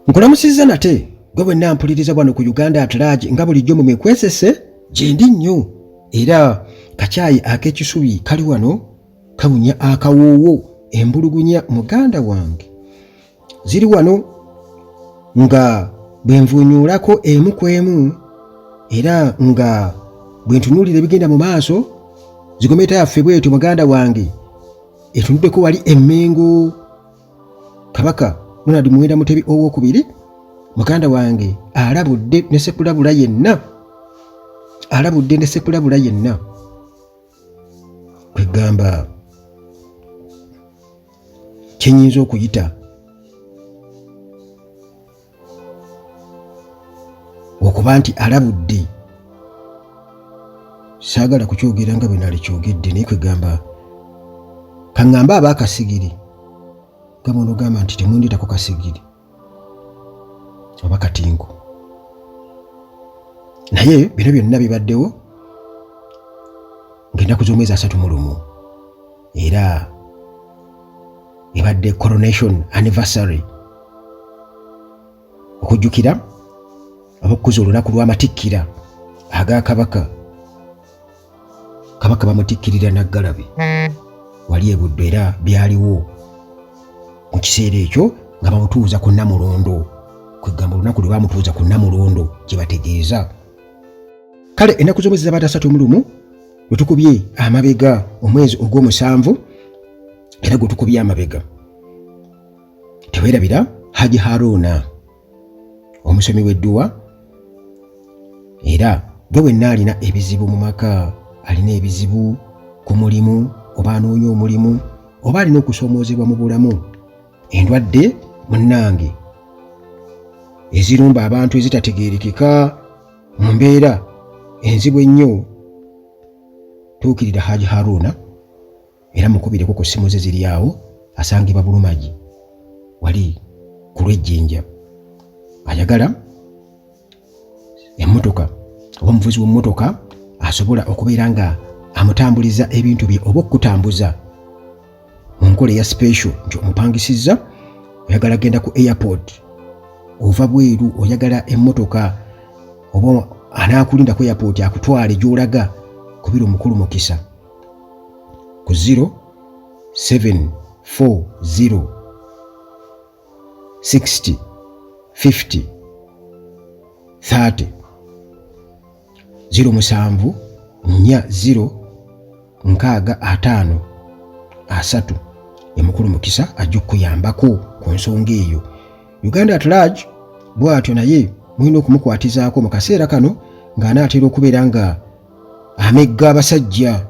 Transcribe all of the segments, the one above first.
Nkulamusiza nate gwe bwenna mpuliriza wano ku Uganda at large nga bulijjo mu mikwesese gye ndi nnyo era kacaayi ak'ekisubi kali wano kawunya akawoowo embulugunya muganda wange ziri wano nga bwe nvunyuulako emu ku emu era nga bwe ntunuulira ebigenda mu maaso zigometa yaffe bwetyo muganda wange etunuddeko wali Emmengo Kabaka Ronald Muwenda Mutebi owookubiri muganda wange alabudde ne sekulabula yenna kwegamba kyenyinza okuyita okuba nti alabudde saagala kukyogera nga bwe naali kyogedde naye kwegamba kaŋŋamba abaakasigiri gamba onogamba nti temunditako kasigiri oba katinko naye bino byonna bibaddewo ng'ennaku z'omwezi 31 era ebadde coronation anniversary okujjukira ab'okkuza olunaku lw'amatikkira aga kabaka bamutikkirira Naggalabi wali ebuddo era byaliwo mu kiseera ekyo nga bamutuuza ku Namulondo kwegamba olunaku lwe bamutuuza ku Namulondo gye bategeeza kale ennaku z'omwezi zabadde 31 lwe tukubye amabega omwezi ogw'omusanvu era gwe tukubye amabega teweerabira Haji Haruna omusomi w'edduwa era gwe wenna alina ebizibu mu maka alina ebizibu ku mulimu oba anoonya omulimu oba alina okusoomoozebwa mu bulamu endwadde munnange ezirumba abantu ezitategeerekeka mu mbeera enzibu ennyo tuukirira Haji Haruna era mukubireko ku ssimu ze ziri awo asangibwa Bulumagi wali ku Lwejjinja ayagala emmotoka oba omuvuzi w'emmotoka asobola okubeera nga amutambuliza ebintu bye oba okutambuza mu nkola eya special nti omupangisizza oyagala genda ku airport ova bweru oyagala emmotoka oba anaakulinda ku airport akutwale gy'olaga kubira omukulu mukisa ku 0740 60 50 30 07 40 65 3 emukulu mukisa ajja okuyambako ku nsonga eyo. Uganda at large bw'atyo naye mulina okumukwatizaako mu kaseera kano ng'anaatera okubeera nga amegga abasajja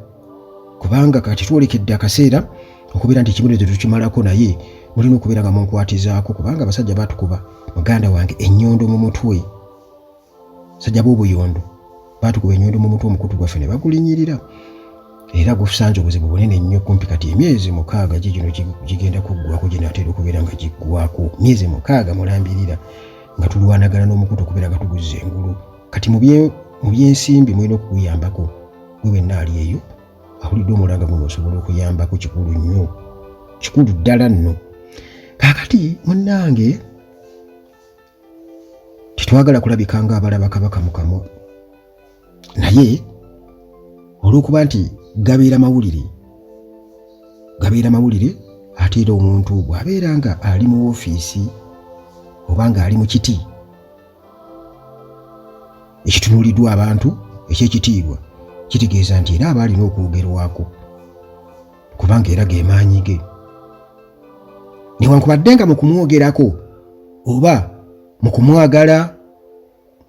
kubanga kati twolekedde akaseera okubeera nti ekibonerezo tukimalako naye mulina okubeera nga munkwatizaako kubanga abasajja baatukuba muganda wange ennyondo mu mutwe sajja b'obuyondo baatukuba ennyondo mu mutwe omukutu gwaffe ne bagulinyirira era gusanze obuzibu bunene nnyo kumpi kati emyezi 6 gino gigenda kuggwako ginaatera okubeera nga giggwako myezi 6 mulambirira nga tulwanagana n'omukutu okubeera nga tuguzza engulu kati mu byensimbi mulina okuguyambako gwe wenna ali eyo awulidde omulanga guno osobola okuyambako kikulu nnyo kikulu ddala nno. Kaakati munnange tetwagala kulabika nga abalaba kabaka mu kamwa naye olw'okuba nti gabeera mawulire ate era omuntu bw'abeera nga ali mu ofiisi oba nga ali mu kiti ekitunuuliddwa abantu ekyekitiibwa kitegeeza nti era aba alina okwogerwako kubanga era ge maanyi ge newankubadde nga mu kumwogerako oba mu kumwagala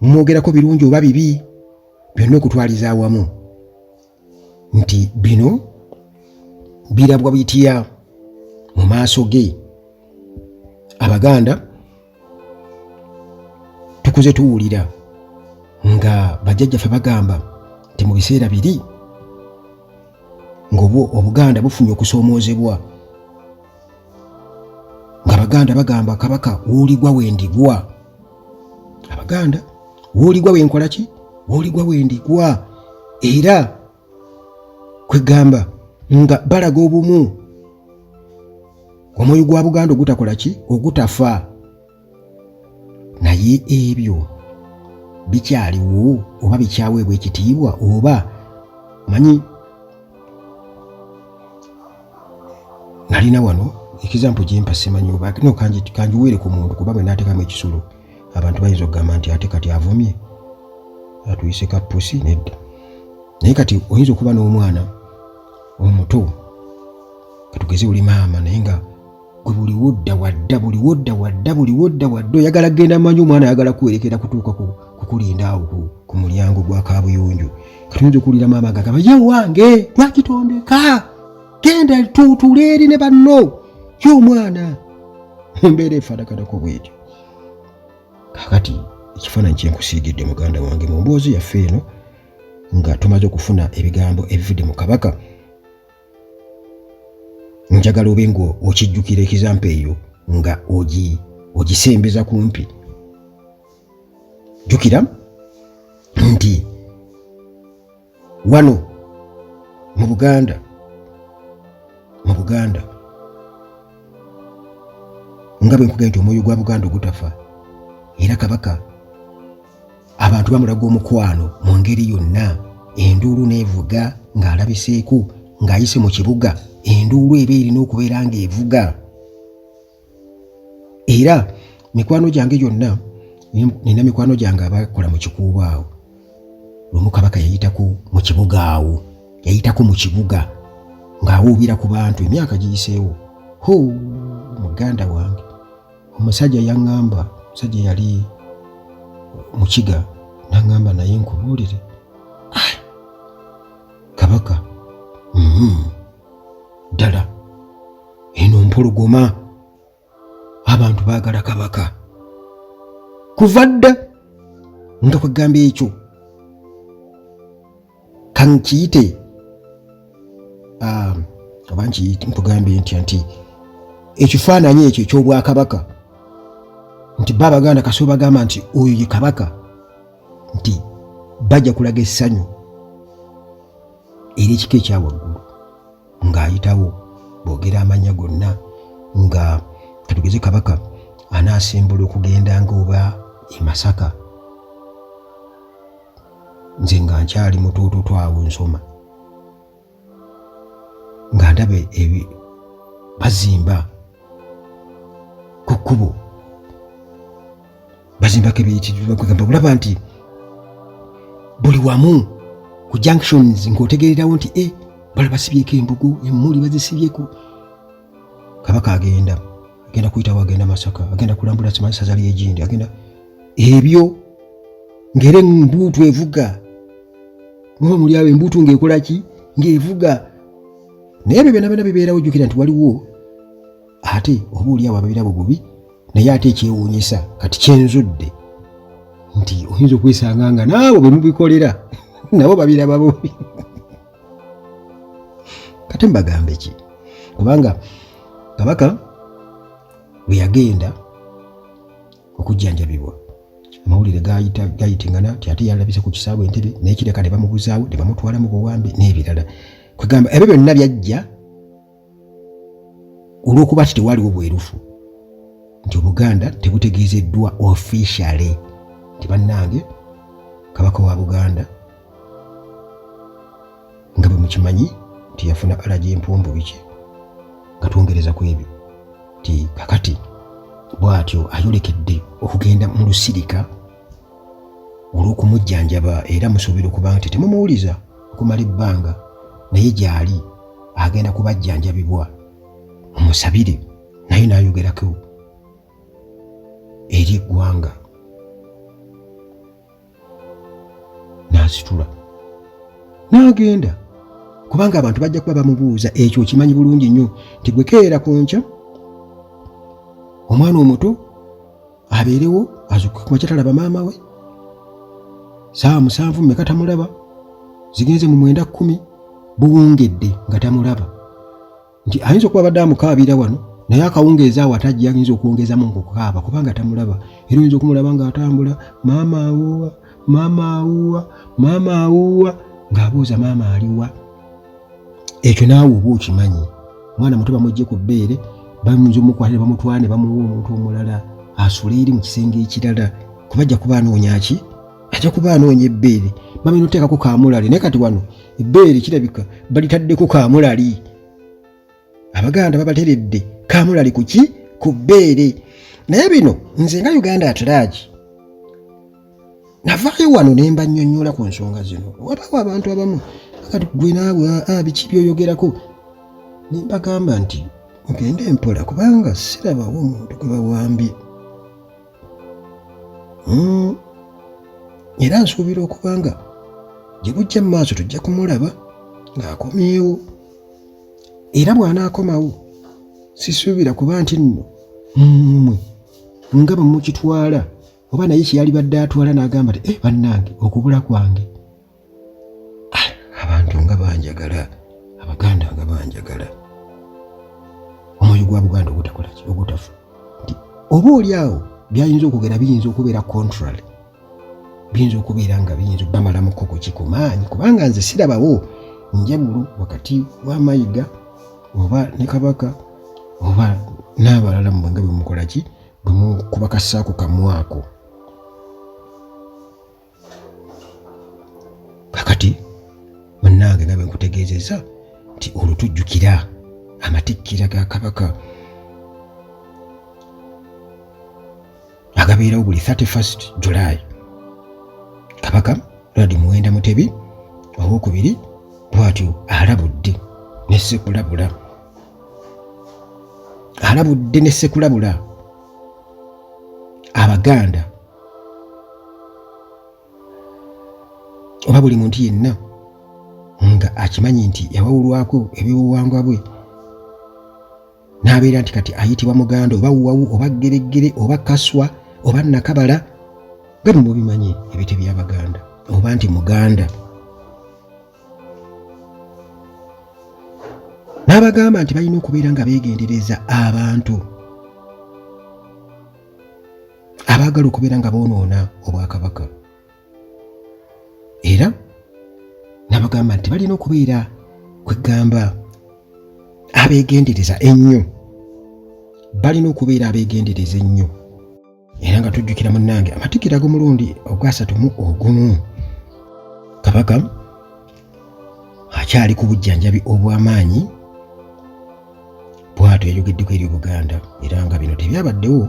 mumwogerako birungi oba bibi byonna okutwaliza awamu nti bino birabwa bitya mu maaso ge. Abaganda tukuze tuwulira nga bajjajjaffe bagamba nti mu biseera biri ng'Obuganda bufunye okusoomoozebwa ng'Abaganda bagamba kabaka w'oligwa wendigwa. Abaganda w'oligwa wenkola ki? W'oligwa wendigwa. Era kwegamba nga balaga obumu omwoyo gwa Buganda ogutakola ki? Ogutafa. naye ebyo bikyaliwo oba bikyaweebwa ekitiibwa oba manyi nalina wano ekizampo gyempa simanyi oba no kanjiweere ku muntu kuba bwe naateekamu ekisulo abantu bayinza okugamba nti ate kati avumye atuyise kapusi nedda naye kati oyinza okuba n'omwana omuto katugeze oli maama naye nga gwe buli wodda wadda oyagala kgenda manyi omwana ayagala kuwerekera kutuuka kukulinda awo ku mulyango gwa kaabuyonjo kati oyinza okuwulira maama agagamba ye wange twakitondeka genda tutuule eri ne banno y'omwana embeera efaanakanako bwetyo. Kakati ekifaananyi kyenkusiigidde muganda wange mu mboozi yaffe eno nga tumaze okufuna ebigambo ebivudde mu Kabaka, njagala obe nga okijjukira ekizampo eyo nga ogisembeza kumpi. Jjukira nti wano mu Buganda nga bwe nkugenda nti omwoyo gwa Buganda ogutafa era Kabaka abantu bamulaga omukwano mu ngeri yonna, enduulu neevuga ng'alabiseeko ng'ayise mu kibuga, enduulu eba erina okubeera ng'evuga. Era mikwano gyange gyonna nina mikwano gyange abakola mu kikuubo awo. Lumu Kabaka yayitako mu kibuga awo, yayitako mu kibuga ng'awuubira ku bantu emyaka giyiseewo. Muganda wange omusajja yaŋŋamba, omusajja yali mukiga n'aŋŋamba naye nkubuulire Kabaka ddala eno mpologoma abantu baagala Kabaka kuva dda nga kwegamba ekyo kankiyite oba ntugambe ntya nti ekifaananyi ekyo eky'obwakabaka nti Baabaganda kasooba bagamba nti oyo ye Kabaka nti bajja kulaga essanyu era ekika ekyawaggulu ng'ayitawo boogera amannya gonna nga katugeze Kabaka anaasimbula okugenda ng'oba e Masaka, nze nga nkyali mutuutuutu awo nsoma nga ndabe bazimba ku kkubo, bazimbako ebiyitirirwa olaba nti buli wamu ku junctions ng'otegererawo nti bala basibyeko embugu, emmuli bazisibyeko. Kabaka agenda kuyitawo, agenda Masaka, agenda kulambula saza ly'egindi, agenda ebyo ng'era embuutu evuga muba muli awo embuutu ng'ekola ki ng'evuga. Naye ebyo byonna bibeerawo, jjukira nti waliwo ate oba oli awo ababirabo bubi naye ate ekyewuunyisa kati kyenzudde nti oyinza okwesanga nga naawe bwe mubikolera nabo babiraba bubi. Kati mbagambe ki? Kubanga Kabaka bwe yagenda okujjanjabibwa amawulire gayitingana ti ate yalabise ku kisaawe Entebbe n'ekireka ne bamubuzaawo ne bamutwala mu buwambe n'ebirala. Kwegamba ebyo byonna byajja olw'okuba ti tewaaliwo bwerufu nti Obuganda tebutegeezeddwa officially nti bannange Kabaka wa Buganda nga bwe mukimanyi nti yafuna alaji empumbu biki nga twongereza ku ebyo ti kakati bw'atyo ayolekedde okugenda mu lusirika olw'okumujjanjaba era musuubira okuba nti temumuwuliza okumala ebbanga naye gy'ali agenda kubajjanjabibwa mumusabire naye n'ayogerako eri eggwanga n'asitula n'agenda kubanga abantu bajja kuba bamubuuza ekyo okimanyi bulungi nnyo nti gwe keera ku nkya omwana omuto abeerewo azuukuke ku makya talaba maama we, ssaawa 7 mmeka tamulaba, zigenze mu 9-10 buwungedde nga tamulaba, nti ayinza okuba badde amukaabira wano naye akawungeeza awo atajja ayinza okwongezamu okukaaba kubanga tamulaba. Era oyinza okumulaba ng'atambula maama awuwa maama awuwa maama awuwa ng'abuuza maama aliwa. Ekyo naawe oba okimanyi. Omwana muto bamugye ku bbeere bayinza omukwata ne bamutwala ne bamuwa omuntu omulala asule eri mu kisenge ekirala kuba ajja kuba anoonya ki? Ajja kuba anoonya ebbeere. Mami noteekako kaamulali naye kati wano ebbeere kirabika balitaddeko kaamulali. Abaganda babateredde kaamulali ku ki? Ku bbeere. Naye bino nze nga Uganda at large navaayo wano ne mbannyonnyola ku nsonga zino. Wabaawo abantu abamu kati gwe naawe biki byoyogerako ne mbagamba nti mugende mpola kubanga sirabawo omuntu gwe bawambye. Era nsuubira okubanga gye bujja mu maaso tujja kumulaba ng'akomyewo. Era bw'anaakomawo sisuubira kuba nti nno mmwe nga bwe mukitwala oba naye kyeyali badde atwala n'agamba nti bannange okubula kwange. Abantu nga banjagala, Abaganda nga banjagala. Omwoyo gwa Buganda ogutakola ki? Ogutafa. Nti oba oli awo byayinza okugenda biyinza okubeera contrary. Biyinza okubeera nga biyinza okubamala mu kkoko ki ku maanyi kubanga nze sirabawo njawulo wakati wa Mayiga oba ne Kabaka oba n'abalala mu nga bwe mukola ki? Bwe mukuba kasaako kamwako. Kakati munnange nga bwe nkutegeezezza nti olwo tujjukira amatikkira ga Kabaka agabeerawo buli 31 July. Kabaka Lwadi Muwenda Mutebi owookubiri bw'atyo alabudde ne Ssekulabula. Alabudde ne Ssekulabula Abaganda oba buli muntu yenna nga akimanyi nti yawawulwako ebyobuwangwa bwe n'abeera nti kati ayitibwa Muganda oba Wuwawu oba Geregere oba Kaswa oba Nakabala nga bwe mubimanyi ebite by'Abaganda oba nti Muganda. N'abagamba nti balina okubeera nga beegendereza abantu abaagala okubeera nga boonoona Obwakabaka. Era n'abagamba nti balina okubeera kwegamba abeegendereza ennyo. Balina okubeera abeegendereza ennyo. Era nga tujjukira munnange amatikkira ag'omulundi ogwa 31 Kabaka akyali ku bujjanjabi obw'amaanyi bw'atyo yayogeddeko eri Buganda. Era nga bino tebyabaddewo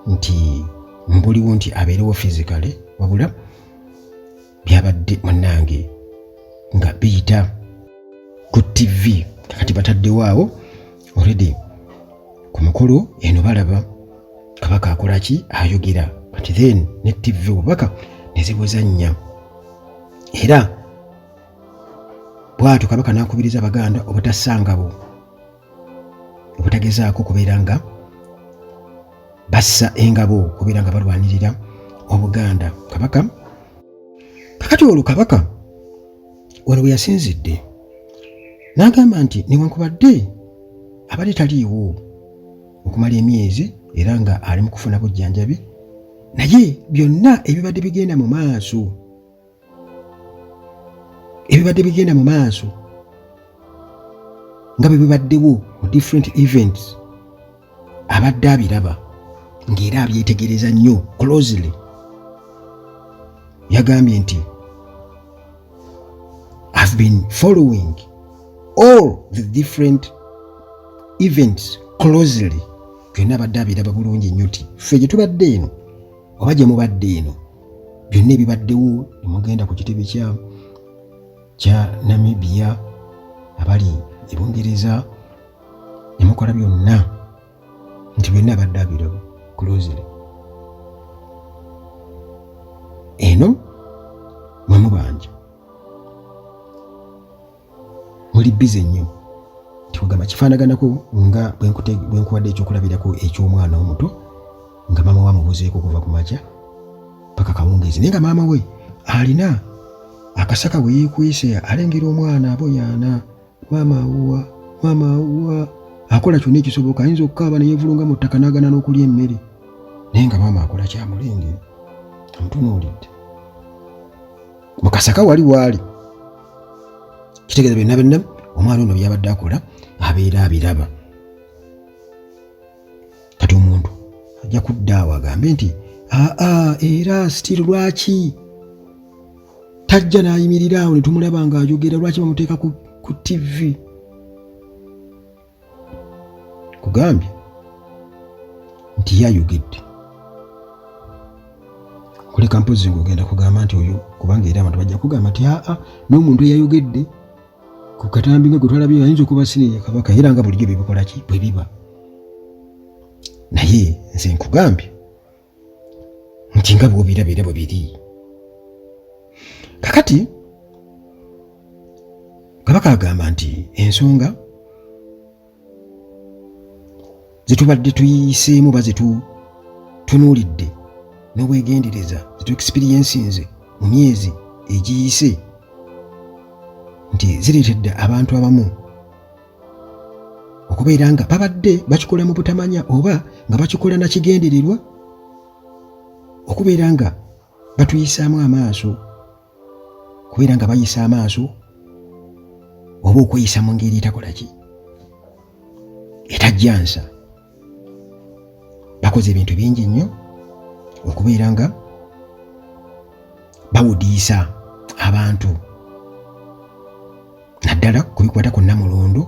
nti mbuliwo nti abeerewo physically wabula byabadde munnange nga biyita ku TV. Kakati bataddewo awo already ku mukolo eno balaba Kabaka akola ki? Ayogera. Kati then ne TV obubaka ne zibuzannya. Era bw'atyo Kabaka n'akubiriza Abaganda obutassangabo obutagezaako kubeera nga bassa engabo kubeera nga balwanirira Obuganda. Kabaka kakati olwo Kabaka wano we yasinzidde n'agamba nti newankubadde abali taliiwo okumala emyezi era nga ali mu kufuna bujjanjabi naye byonna ebibadde bigenda mu maaso nga bwe bibaddewo mu different events abadde abiraba ng'era abyetegereza nnyo closely. Yagambye nti I've been following all the different events closely. Byonna abadde abiraba bulungi nnyo ti ffe gye tubadde eno oba gye mubadde eno byonna ebibaddewo ne mugenda ku kitebe kya Namibia abali e Bungereza ne mukola byonna nti byonna abadde abiraba closely. Eno mwe mubanja muli bize nnyo tikugamba kifaanaganako nga bwe nkuwadde ekyokulabirako eky'omwana omuto nga maama we amubuzeeko okuva ku makya paka kawungeezi naye nga maama we alina akasaka we yeekwese alengera omwana aboyaana maama awuwa akola kyonna ekisoboka ayinza okukaaba ne yeevulunga mu ttaka n'agana n'okulya emmere naye nga maama akola kyamulengera amutunuulidde mu kasaka wali waali kitegeeza byonna omwana ono byabadde akola abeera abiraba. Kati omuntu ajja kuddaawo agambe nti era still lwaki tajja n'ayimirira awo ne tumulaba ng'ayogera, lwaki bamuteeka ku TV? Kugambye nti yayogedde kuleka mpozi ng'ogenda kugamba nti oyo, kubanga era abantu bajja kugamba nti n'omuntu eyayogedde ku katambi nga gwe twalabye ayinza okuba siniya Kabaka, era nga bulijjo bibikola ki bwe biba. Naye nze nkugambye nti nga bw'obirabira bwe biri. Kakati Kabaka agamba nti ensonga zetubadde tuyiseemu ba zetutunuulidde n'obwegendereza zetu experiences mu myezi egiyise nti zireetedde abantu abamu okubeera nga babadde bakikola mu butamanya oba nga bakikola na kigendererwa, okubeera nga batuyisaamu amaaso, kubeera nga bayisa amaaso oba okweyisa mu ngeri etakola ki etajjansa. Bakoze ebintu bingi nnyo okubeera nga bawudiisa abantu naddala ku bikwata ku Nnamulondo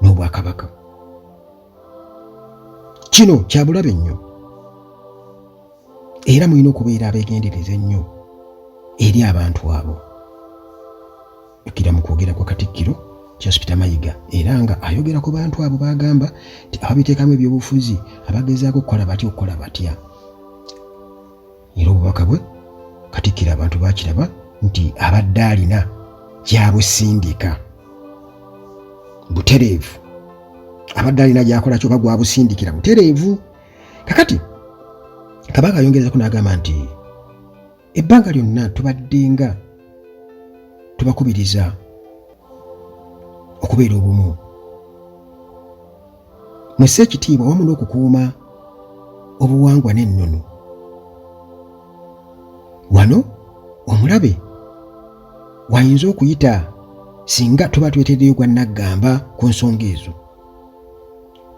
n'Obwakabaka. Kino kya bulabe nnyo era mulina okubeera abeegendereza ennyo eri abantu abo. Jjukira mu kwogera kwa Katikkiro Charles Peter Mayiga era nga ayogera ku bantu abo bagamba nti ababiteekamu ebyobufuzi abagezaako okukola batya. Era obubaka bwe Katikkiro abantu bakiraba nti abadde alina gyabusindika butereevu, abadde alina gyakola kyoba gwabusindikira butereevu. Kakati Kabaka ayongerezako n'agamba nti ebbanga lyonna tubadde nga tubakubiriza okubeera obumu, mwesse ekitiibwa wamu n'okukuuma obuwangwa n'ennono. Wano omulabe wayinza okuyita singa tuba twetereddeyo gwa naggamba ku nsonga ezo.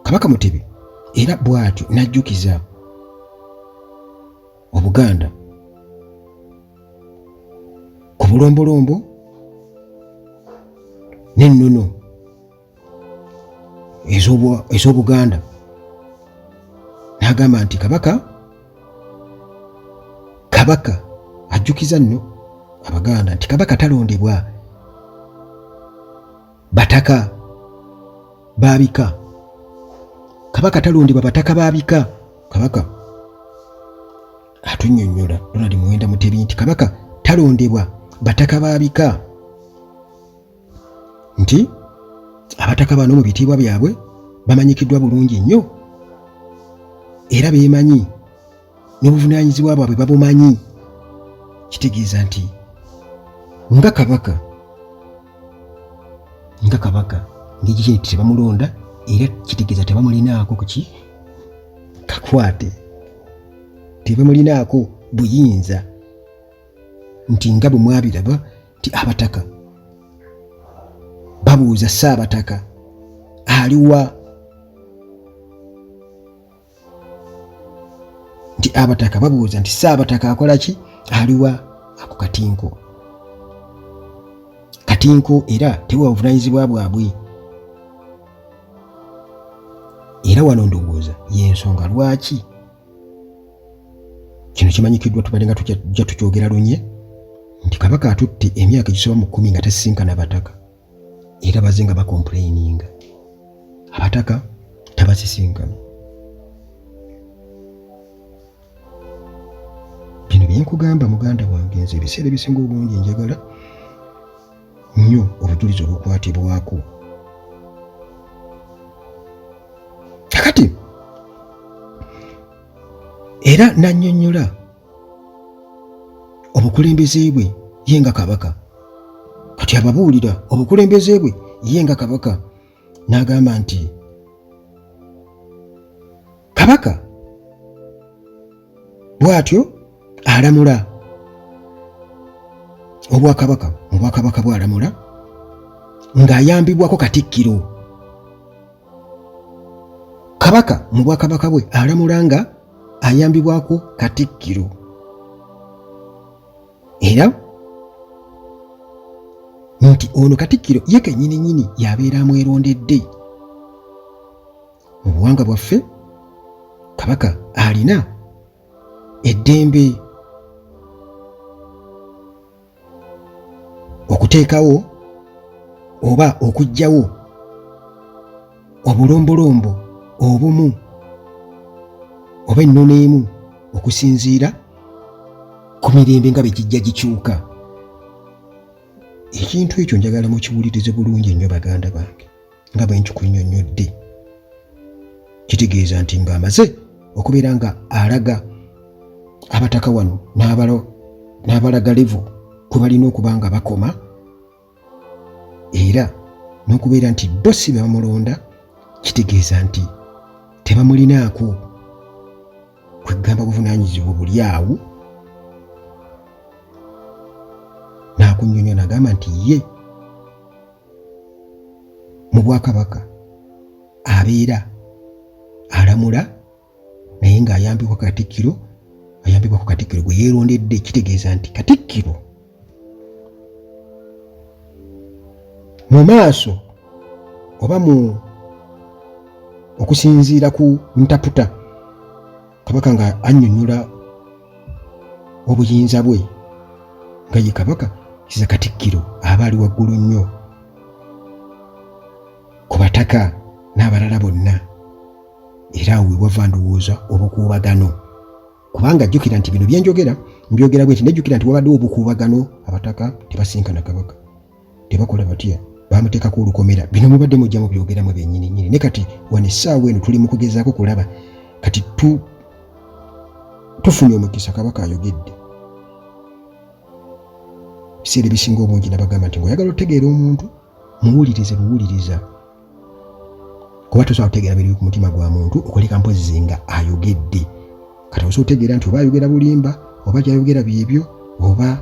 Kabaka Mutebi era bw'atyo n'ajjukiza Obuganda ku bulombolombo n'ennono ez'Obuganda, n'agamba nti Kabaka ajjukiza nno Abaganda nti Kabaka talondebwa bataka babika. Kabaka talondebwa bataka babika. Kabaka atunnyonnyola Ronald Muwenda Mutebi nti Kabaka talondebwa bataka babika, nti abataka bano mu bitiibwa byabwe bamanyikiddwa bulungi nnyo era beemanyi n'obuvunaanyizibwa bwabwe babumanyi. Kitegeeza nti nga Kabaka ng'ekiki nti tebamulonda era kitegeeza tebamulinaako kuki kakwate, tebamulinaako buyinza, nti nga bwe mwabiraba nti abataka babuuza Ssaabataka aliwa, nti abataka babuuza nti Ssaabataka akola ki, aliwa ako katinko era tewa buvunaanyizibwa bwabwe. Era wano ndowooza y'ensonga lwaki kino kimanyikiddwa tubadde nga tujja tukyogera lunye nti Kabaka atutte emyaka egisoba mu 10 nga tasisinkana bataka, era bazze nga bakomplaininga abataka tabasisinkana. Bino byenkugamba muganda wange, nze ebiseera ebisinga obungi njagala nnyo obujulizi obukwatibwako. Kakati era nannyonnyola obukulembeze bwe ye nga Kabaka, kati ababuulira obukulembeze bwe ye nga Kabaka, n'agamba nti Kabaka bw'atyo alamula Obwakabaka, mu Bwakabaka bw'alamula ng'ayambibwako Katikkiro. Kabaka mu Bwakabaka bwe alamula nga ayambibwako Katikkiro era nti ono Katikkiro ye kennyini yabeera amwerondedde. Mu buwangwa bwaffe Kabaka alina eddembe okuteekawo oba okuggyawo obulombolombo obumu oba ennono emu okusinziira ku mirembe nga bwe gijja gikyuka. Ekintu ekyo njagala mukiwulirize bulungi ennyo baganda bange nga bwe nkikunnyonnyodde. Kitegeeza nti ng'amaze okubeera nga alaga abataka wano n'abalaga levo kwe balina okuba nga bakoma era n'okubeera nti bo si bamulonda, kitegeeza nti tebamulinaako kwegamba buvunaanyizibwa buli awo. N'akunnyonnyola n'agamba nti ye mu Bwakabaka abeera alamula naye ng'ayambibwa ku Katikkiro gwe yeerondedde. Kitegeeza nti Katikkiro mu maaso oba mu okusinziira ku ntaputa Kabaka nga annyonnyola obuyinza bwe nga ye Kabaka, kiza Katikkiro aba ali waggulu nnyo ku bataka n'abalala bonna. Era awo we wava ndowooza obukuubagano, kubanga jjukira nti bino byenjogera mbyogera bwe nti nejjukira nti wabaddewo obukuubagano, abataka tebasinkana Kabaka, tebakola batya, bamuteekako olukomera. Bino mubadde mujja mubyogeramu byennyini ne kati wano essaawa eno tuli mu kugezaako kulaba kati tufunye omukisa Kabaka ayogedde. Biseera ebisinga obungi nabagamba nti ng'oyagala otegeera omuntu muwuliriza kuba tosobola kutegeera biri ku mutima gwa muntu okuleka mpozi nga ayogedde. Kati osobola otegeera nti oba ayogera bulimba oba gy'ayogera byebyo oba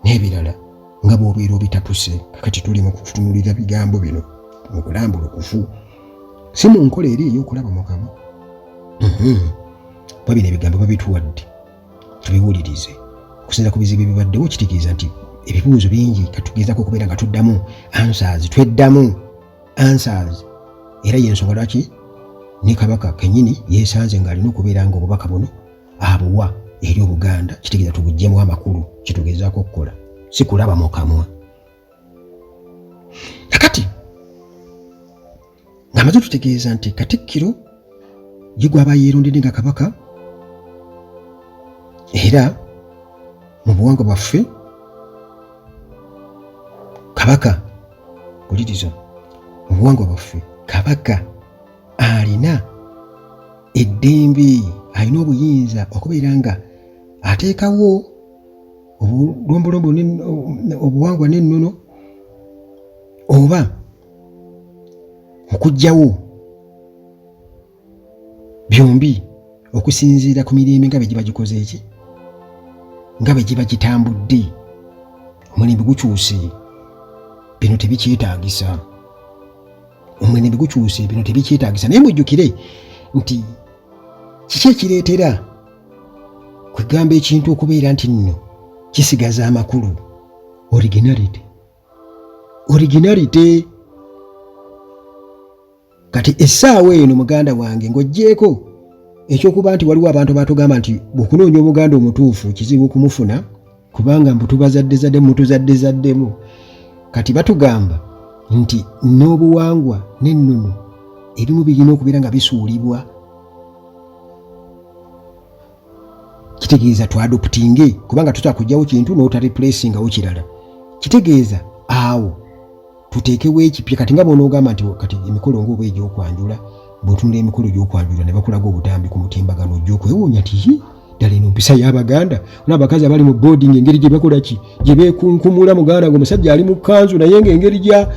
n'ebirala nga bw'obeera obitapuse. Kakati tuli mu kutunuulira bigambo bino mu kulambula okufu, si mu nkola eri ey'okulaba mu kamwa. Kuba bino ebigambo babituwadde tubiwulirize okusinza ku bizibu ebibaddewo. Kitegeeza nti ebibuuzo bingi katugezaako okubeera nga tuddamu tweddamu answers. Era y'ensonga lwaki ne Kabaka kennyini yeesanze ng'alina okubeera nga obubaka buno abuwa eri Obuganda. Kitegeeza tubuggyemu amakulu kitugezaako okukola, si kulaba mu kamwa. Kakati ng'amaze tutegeeza nti Katikkiro ye gw'aba yeerondedde nga Kabaka, era mu buwangwa bwaffe Kabaka, wuliriza, mu buwangwa bwaffe Kabaka alina eddembe, alina obuyinza okubeera nga ateekawo obulombolombo obuwangwa n'ennono oba okuggyawo byombi okusinziira ku mirembe nga bwe giba gikoze eki, nga bwe giba gitambudde. Omulembe gukyuse, bino tebikyetaagisa. Omulembe gukyuse, bino tebikyetaagisa. Naye mujjukire nti kiki ekireetera kwegamba ekintu okubeera nti nno kisigaza amakulu? Originality. Kati essaawa eno muganda wange ng'oggyeko ekyokuba nti waliwo abantu abatugamba nti bw'okunoonya omuganda omutuufu kizibu okumufuna kubanga mutuzaddezaddemu. Kati batugamba nti n'obuwangwa n'ennono ebimu birina okubeera nga bisuulibwa. Kitegeeza twadoputinge kubanga tutaka kugyawo kintu n'otaripulesingawo kirala. Kitegeeza awo tuteekewo ekipya. Kati nga bonoogamba nti kati emikolo ng'oba egy'okwanjula, bw'otunula emikolo gy'okwanjula ne bakulaga obutambi ku mutimbagano gy'okwewuunya nti ddala eno mpisa y'Abaganda. Olaba abakazi abali mu boarding engeri gye bakola ki, gye beekunkumula muganda ng'omusajja ali mu kkanzu naye ng'engeri gya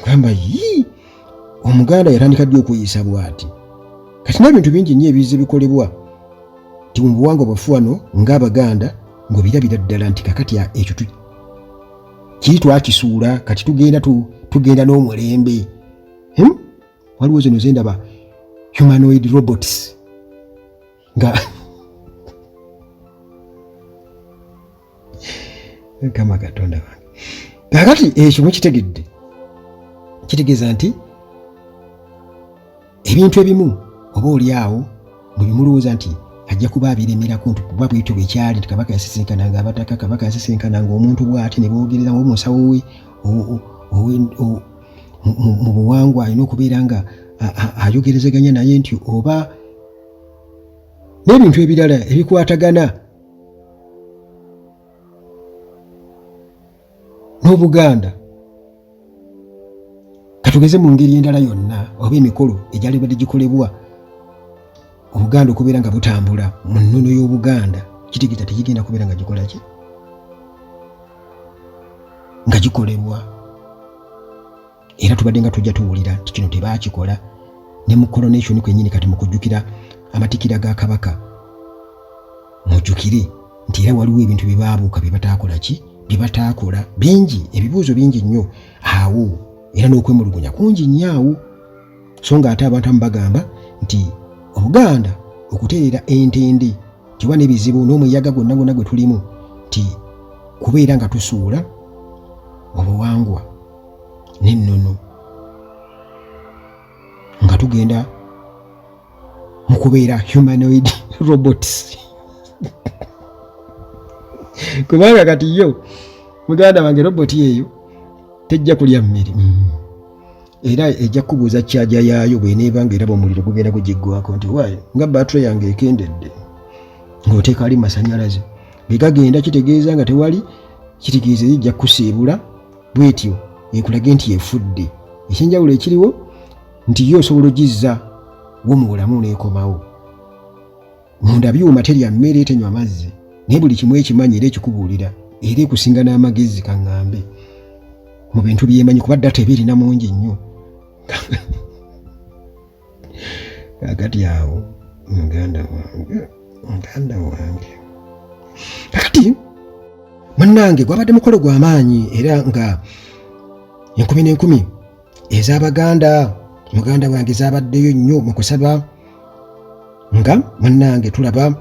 ogamba Omuganda yatandika ddi okuyisa bw'ati. Kati n'ebintu bingi nnyo ebize bikolebwa ti mu buwangwa bwaffe wano ng'Abaganda ng'obirabira ddala nti kakati ekyo kiri twakisuula. Kati tugenda n'omulembe. Waliwo zino zendaba humanoid robots nga kama Katonda wange. Kakati ekyo mukitegedde, kitegeeza nti ebintu ebimu oba oli awo bwe bimulowooza nti ajja kuba abiremerako nti kuba bwetyo bwe kyali nti Kabaka yasesenkananga abataka, Kabaka yasesenkananga omuntu bw'ati ne boogereza omusawo we mu buwangwa alina okubeera nga ayogerezeganya naye nti oba n'ebintu ebirala ebikwatagana n'Obuganda. Katugeze mu ngeri endala yonna oba emikolo egyali badde gikolebwa Obuganda okubeera nga butambula mu nnono y'Obuganda, kitegeeza tekigenda kubeera nga gikola ki? Nga gikolebwa. Era tubadde nga tujja tuwulira nti kino tebaakikola ne mu coronation kwennyini kati mu kujjukira amatikira ga Kabaka. Mujjukire nti era waliwo ebintu bye baabuuka bye bataakola ki? Bye bataakola bingi, ebibuuzo bingi nnyo awo era n'okwemulugunya kungi nnyo awo. So nga ate abantu bagamba nti Obuganda okuteerera entende kiwa n'ebizibu n'omuyaga gwonna gwe tulimu nti kubeera nga tusuula obuwangwa n'ennono nga tugenda mu kubeera humanoid robots. Kubanga kati yo muganda wange roboti eyo tejja kulya mmere era ejja kubuuza kyaja yaayo bw'eneeba ng'eraba omuliro gugenda gugiggwako nti waayo nga battery yange ekendedde ng'oteeka ali masanyalaze bwe gagenda kitegeeza nga tewali, kitegeeza ejja kusiibula bwetyo ekulage nti efudde. Ekyenjawulo ekiriwo nti yo osobola ogizza wo mu bulamu n'ekomawo. Munda byuma terya mmere tenywa mazzi naye buli kimu ekimanyi era ekikubuulira era ekusinga n'amagezi kaŋŋambe mu bintu byemanyi kuba data ebirina mungi nnyo. Kakati awo muganda wange kakati munnange gwabadde mukolo gw'amaanyi era nga 10,000 ez'Abaganda muganda wange zabaddeyo nnyo mu kusaba nga munnange tulaba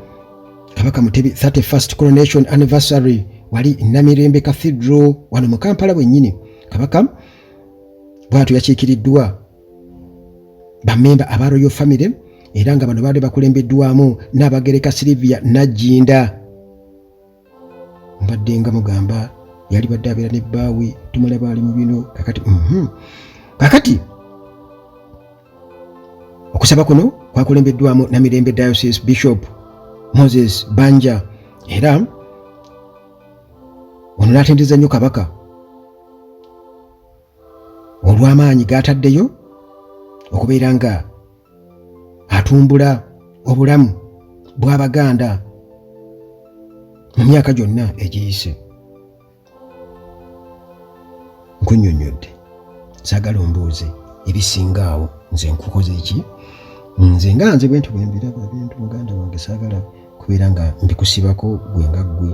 Kabaka Mutebi 31st coronation anniversary wali Namirembe Cathedral wano mu Kampala bwennyini. Kabaka bw'atyo yakiikiriddwa bammemba aba Royal Family era nga bano baali bakulembeddwamu Nnaabagereka Sylvia Najjinda. Mbadde nga mugamba yali badde abeera ne bbaawe tumulaba ali mu bino kakati. Kakati okusaba kuno kwakulembeddwamu Namirembe Diocese Bishop Moses Banja era ono n'atendereza nnyo Kabaka olw'amaanyi g'ataddeyo okubeera nga atumbula obulamu bw'Abaganda mu myaka gyonna egiyise. Nkunnyonnyodde saagala ombuuze ebisinga awo nze nkukoze eki? Nze nga nze bwentyo bwe mbiraba ebintu muganda wange saagala kubeera nga mbikusibako gwe nga ggwe.